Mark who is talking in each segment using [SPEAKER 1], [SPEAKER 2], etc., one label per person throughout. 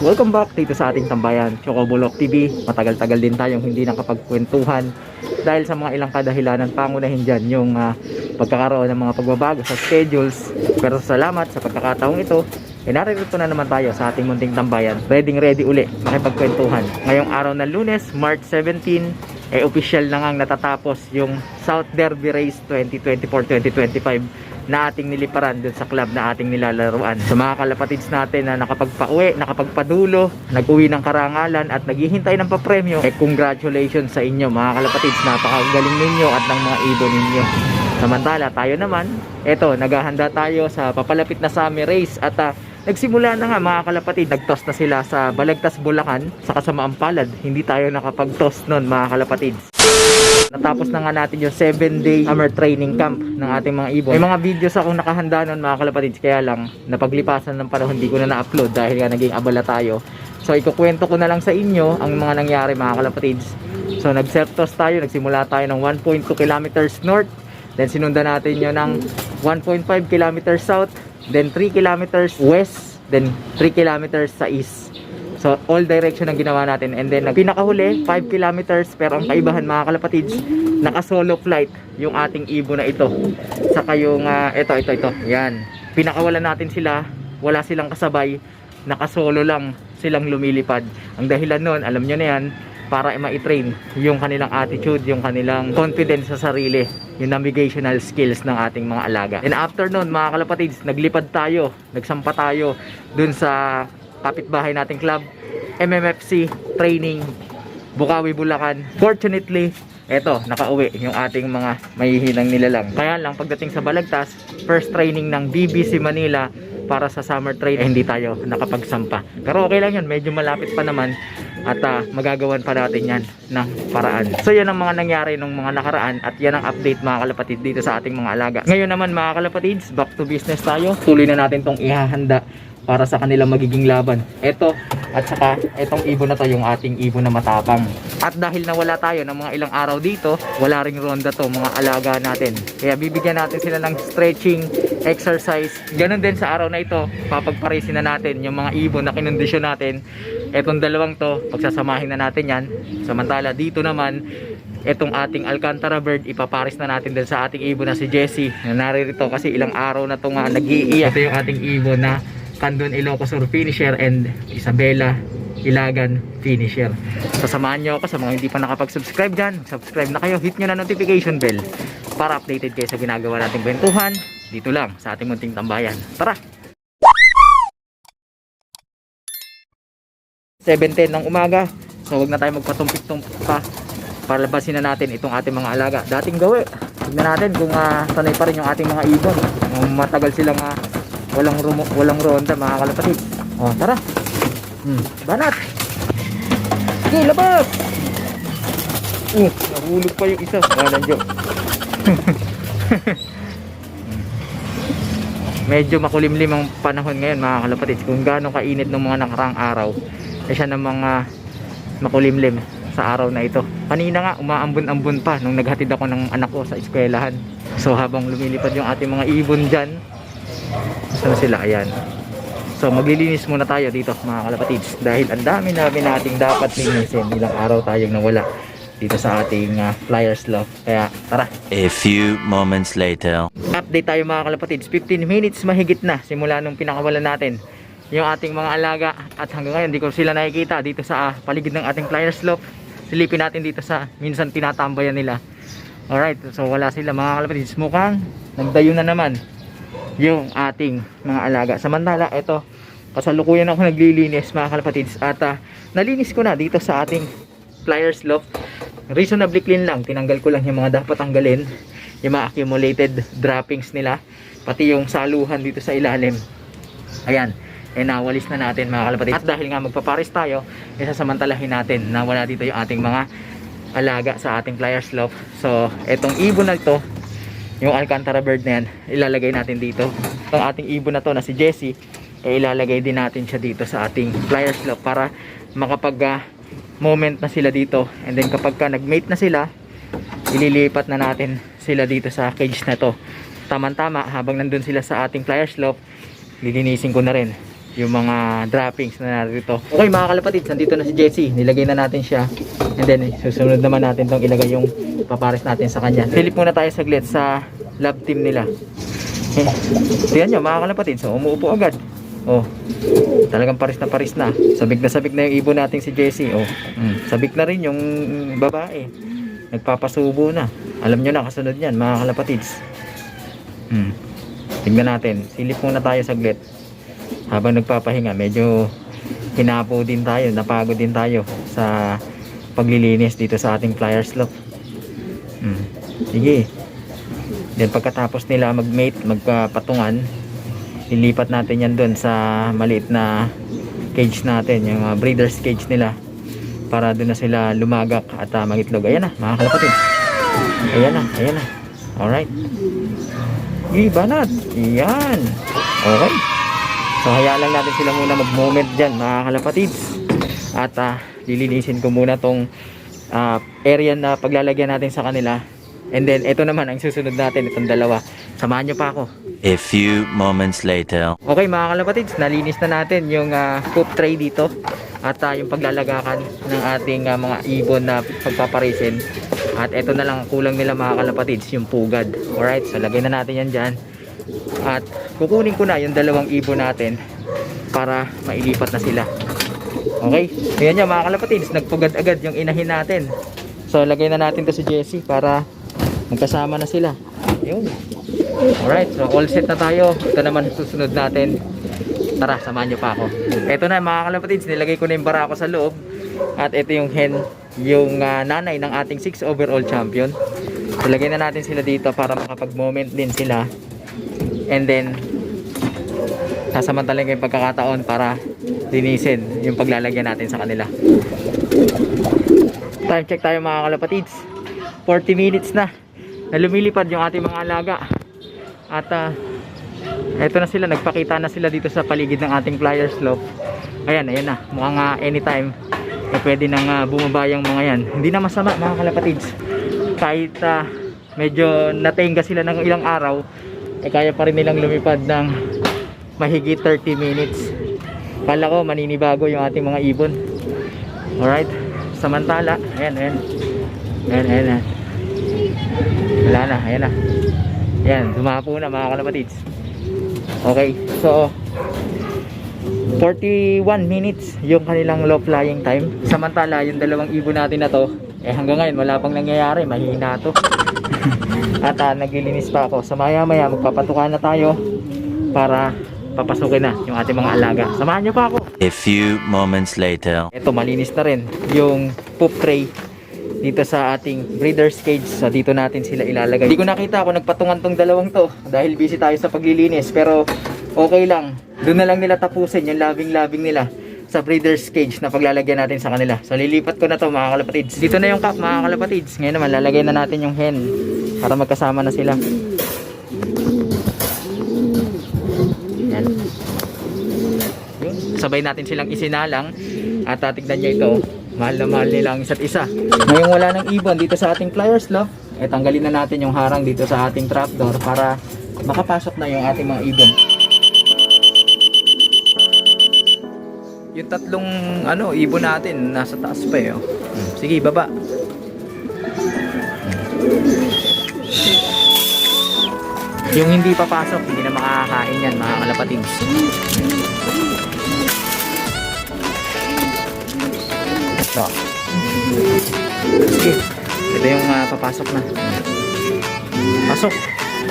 [SPEAKER 1] Welcome back dito sa ating tambayan, Chocobulok TV. Matagal-tagal din tayong hindi nakapagkwentuhan dahil sa mga ilang kadahilanan, pangunahin dyan yung pagkakaroon ng mga pagbabago sa schedules. Pero salamat sa pagkakataong ito, narito na naman tayo sa ating munting tambayan. Ready uli makipagkwentuhan. Ngayong araw ng Lunes, March 17, official na ngang natatapos yung South Derby Race 2024-2025 na ating niliparan dun sa club na ating nilalaruan. Sa mga kalapatids natin na nakapagpa-uwi, nakapagpadulo, nag-uwi ng karangalan at naghihintay ng papremyo, congratulations sa inyo mga kalapatids. Napakagaling ninyo at ng mga ibon ninyo. Samantala tayo naman, eto, naghahanda tayo sa papalapit na Summer Race at nagsimula na nga mga kalapatid. Nag-toss na sila sa Balagtas, Bulacan. Sa kasamaang palad, hindi tayo nakapag-toss nun mga kalapatid. Natapos na nga natin yung 7-day summer training camp ng ating mga ibon. May mga videos akong nakahanda nun mga kalapatids, kaya lang napaglipasan ng panahon hindi ko na na-upload dahil nga naging abala tayo. So ikukwento ko na lang sa inyo ang mga nangyari mga kalapatids. So nag-self toss tayo, nagsimula tayo ng 1.2 kilometers north, then sinundan natin yun ng 1.5 kilometers south, then 3 kilometers west, then 3 kilometers sa east. So all direction ang ginawa natin, and then pinakahuli 5 kilometers, pero ang kaibahan mga kalapatids, naka solo flight yung ating ibon na ito. Saka yung ito yan, pinakawalan natin sila, wala silang kasabay, naka solo lang silang lumilipad. Ang dahilan nun, alam nyo na yan, para ma-train yung kanilang attitude, yung kanilang confidence sa sarili, yung navigational skills ng ating mga alaga. And after nun mga kalapatids, naglipad tayo, nagsampa tayo dun sa kapitbahay nating club, MMFC Training, Bukawi, Bulacan. Fortunately, eto, nakauwi yung ating mga mahihinang nilalang. Kaya lang, pagdating sa Balagtas, first training ng BBC Manila para sa summer training, hindi tayo nakapagsampa. Pero okay lang yun, medyo malapit pa naman at magagawan pa natin yan ng paraan. So yan ang mga nangyari nung mga nakaraan at yan ang update mga kalapatid dito sa ating mga alaga. Ngayon naman mga kalapatids, back to business tayo. Tuloy na natin tong ihahanda para sa kanilang magiging laban. Ito at saka itong ibon na to, yung ating ibon na matapang. At dahil nawala tayo ng mga ilang araw dito, wala ring ronda to mga alaga natin. Kaya bibigyan natin sila ng stretching exercise. Ganon din sa araw na ito, papagparisin na natin yung mga ibon na kinondisyon natin. Etong dalawang to, pagsasamahin na natin yan. Samantala dito naman, etong ating Alcantara bird, ipaparis na natin din sa ating ibon na si Jessie, na naririto kasi ilang araw na itong nag-iiyak. Ito yung ating ibon na Candon Ilocosur Finisher and Isabela Ilagan Finisher. So samahan nyo ako sa mga hindi pa nakapag-subscribe dyan. Subscribe na kayo, hit nyo na notification bell para updated kayo sa ginagawa nating kwentuhan dito lang sa ating munting tambayan. Tara! 7:10 ng umaga. So wag na tayo magpatumpik-tumpik pa para labasin na natin itong ating mga alaga. Dating gawi, tignan natin kung sanay pa rin yung ating mga ibon. Matagal silang walang ronda mga kalapatid. O tara, banat, sige labas. Nahulog pa yung isa. Nandiyo. Medyo makulimlim ang panahon ngayon mga kalapatid. Kung gaano kainit ng mga nakaraang araw, siya ng mga makulimlim sa araw na ito. Kanina nga umaambon-ambon pa nung naghatid ako ng anak ko sa eskwelahan. So habang lumilipad yung ating mga ibon dyan, saan sila? Ayan. So maglilinis muna tayo dito mga kalapatids dahil ang dami nating dapat linisin. Ilang araw tayong nawala dito sa ating Flyers Loft. Kaya tara.
[SPEAKER 2] A few moments later.
[SPEAKER 1] Update tayo mga kalapatids. 15 minutes mahigit na simula nung pinakawalan natin yung ating mga alaga, at hanggang ngayon di ko sila nakikita dito sa paligid ng ating Flyers Loft. Silipin natin dito sa minsan tinatambayan nila. Alright, so wala sila mga kalapatids. Mukhang nagdayo na naman yung ating mga alaga. Samantala ito, kasalukuyan ako naglilinis mga kalapatids at nalinis ko na dito sa ating Flyers Loft. Reasonably clean lang, tinanggal ko lang yung mga dapat tanggalin, yung mga accumulated droppings nila, pati yung saluhan dito sa ilalim. Ayan, nawalis na natin mga kalapatids. At dahil nga magpaparis tayo, isasamantalahin natin na wala dito yung ating mga alaga sa ating Flyers Loft. So etong ibon na ito, yung Alcantara bird na yan, ilalagay natin dito. Itong ating ibon na to na si Jessie, ilalagay din natin siya dito sa ating Flyers Loft para makapag moment na sila dito. And then kapag nag-mate na sila, ililipat na natin sila dito sa cage na to. Tama-tama, habang nandun sila sa ating Flyers Loft, lilinisin ko na rin yung mga droppings na narito. Okay mga kalapatids, nandito na si Jessie. Nilagay na natin siya. And then susunod naman natin tong ilagay yung papares natin sa kanya. Silip muna tayo saglit sa lab team nila. Tingnan nyo mga kalapatids, so, umuupo agad. Oh, talagang paris na. Sabik na yung ibon natin si Jessie. Oh, sabik na rin yung babae. Nagpapasubo na. Alam nyo na, kasunod yan mga kalapatids. Tingnan natin. Silip muna tayo saglit. Habang nagpapahinga, medyo hinapo din tayo, napagod din tayo sa paglilinis dito sa ating flyers loft. Sige. Then pagkatapos nila mag-mate, magpatungan, ilipat natin yan doon sa maliit na cage natin, yung breeder's cage nila, para doon na sila lumagak at magitlog. Ayan na mga kalapatids. Ayan na. Alright. Ibanat. Yan. Okay. So hayaan lang natin sila muna mag-moment dyan mga kalapatids. At lilinisin ko muna tong area na paglalagyan natin sa kanila. And then ito naman ang susunod natin, itong dalawa. Samahan nyo pa ako.
[SPEAKER 2] A few moments later.
[SPEAKER 1] Okay mga kalapatids, nalinis na natin yung poop tray dito. At yung paglalagakan ng ating mga ibon na pagpaparisin. At ito na lang kulang nila mga kalapatids, yung pugad. Alright, so lagay na natin yan dyan. At kukunin ko na yung dalawang ibon natin para mailipat na sila. Okay, ayan nyo mga kalapatids, nagpugad agad yung inahin natin. So lagay na natin to si Jessie para magkasama na sila. Ayun. Alright, so all set na tayo. Ito naman susunod natin. Tara, samahan nyo pa ako. Ito na mga kalapatids, nilagay ko na yung barako sa loob. At ito yung hen, yung nanay ng ating 6 overall champion. So lagay na natin sila dito para makapag-moment din sila. And then sasamantalan ko yung pagkakataon para linisin yung paglalagyan natin sa kanila. Time check tayo mga kalapatids. 40 minutes na lumilipad yung ating mga alaga. At eto na sila, nagpakita na sila dito sa paligid ng ating flyers loft. Ayan na, mukhang anytime pwede nang bumaba yung mga yan. Hindi na masama mga kalapatids. Kahit medyo natenga sila ng ilang araw, kaya pa rin nilang lumipad ng mahigit 30 minutes. Kala ko maninibago yung ating mga ibon. Alright, samantala ayan. Wala na, ayan na. Ayan, dumapo na mga kalapatids. Okay, so 41 minutes yung kanilang low flying time. Samantala yung dalawang ibon natin na to, hanggang ngayon wala pang nangyayari, mahina to. At naglilinis pa ako. So maya magpapatukan na tayo para papasukin na yung ating mga alaga. Samahan nyo pa ako.
[SPEAKER 2] A few moments later.
[SPEAKER 1] Ito, malinis na rin yung poop tray dito sa ating breeder's cage. So dito natin sila ilalagay. Hindi ko nakita kung nagpatungan tong dalawang to dahil busy tayo sa paglilinis, pero okay lang. Doon na lang nila tapusin yung labing nila sa breeder's cage na paglalagyan natin sa kanila. So lilipat ko na to mga kalapatids. Dito na yung cup mga kalapatids. Ngayon naman lalagay na natin yung hen para magkasama na sila. Yan. Sabay natin silang isinalang at tignan nyo ito. Mahal na mahal nila ang isa't isa. Ngayong wala ng ibon dito sa ating flyers loft, tanggalin na natin yung harang dito sa ating trapdoor para makapasok na yung ating mga ibon. Yung tatlong ibon natin nasa taas pa eh. Sige, baba. Yung hindi papasok, hindi na makakain yan mga kalapatids. Ito. Sige. Ito yung papasok na. Pasok.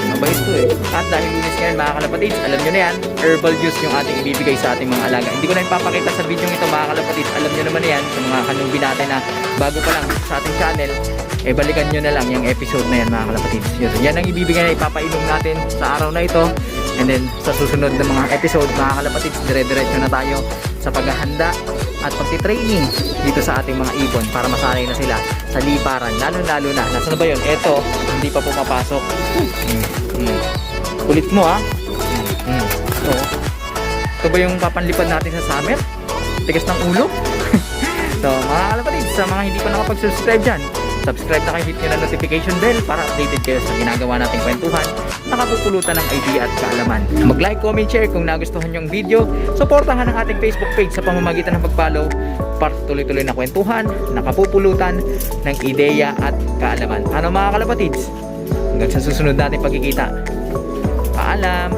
[SPEAKER 1] Mabait to eh. At dahil linis ngayon mga kalapatids, alam nyo na yan, herbal juice yung ating ibibigay sa ating mga alaga. Hindi ko na ipapakita sa video ito mga kalapatids. Alam nyo naman na yan, sa mga kanubi natin na bago pa lang sa ating channel, balikan nyo na lang yung episode na yan mga kalapatids. Yan ang ibibigay na ipapainom natin sa araw na ito. And then sa susunod na mga episode mga kalapatids, dire-diretso na tayo sa paghahanda at pagtitraining dito sa ating mga ibon para masanay na sila sa liparan. Lalo na, nasaan na ba yun? Eto, hindi pa pumapasok. Kulit mo ha. Ito ba yung papanlipad natin sa summer? Tigas ng ulo. So mga kalapatids, sa mga hindi pa nakapag-subscribe dyan, Subscribe na kayo, hit nyo na notification bell para updated kayo sa ginagawa nating kwentuhan, nakapupulutan ng idea at kaalaman. Mag-like, comment, share kung nagustuhan nyo ang video. Suportahan ang ating Facebook page sa pamamagitan ng pag-follow para sa tuloy-tuloy na kwentuhan, nakapupulutan ng ideya at kaalaman. Ano mga kalapatids? Hanggang sa susunod natin pagkikita. Paalam!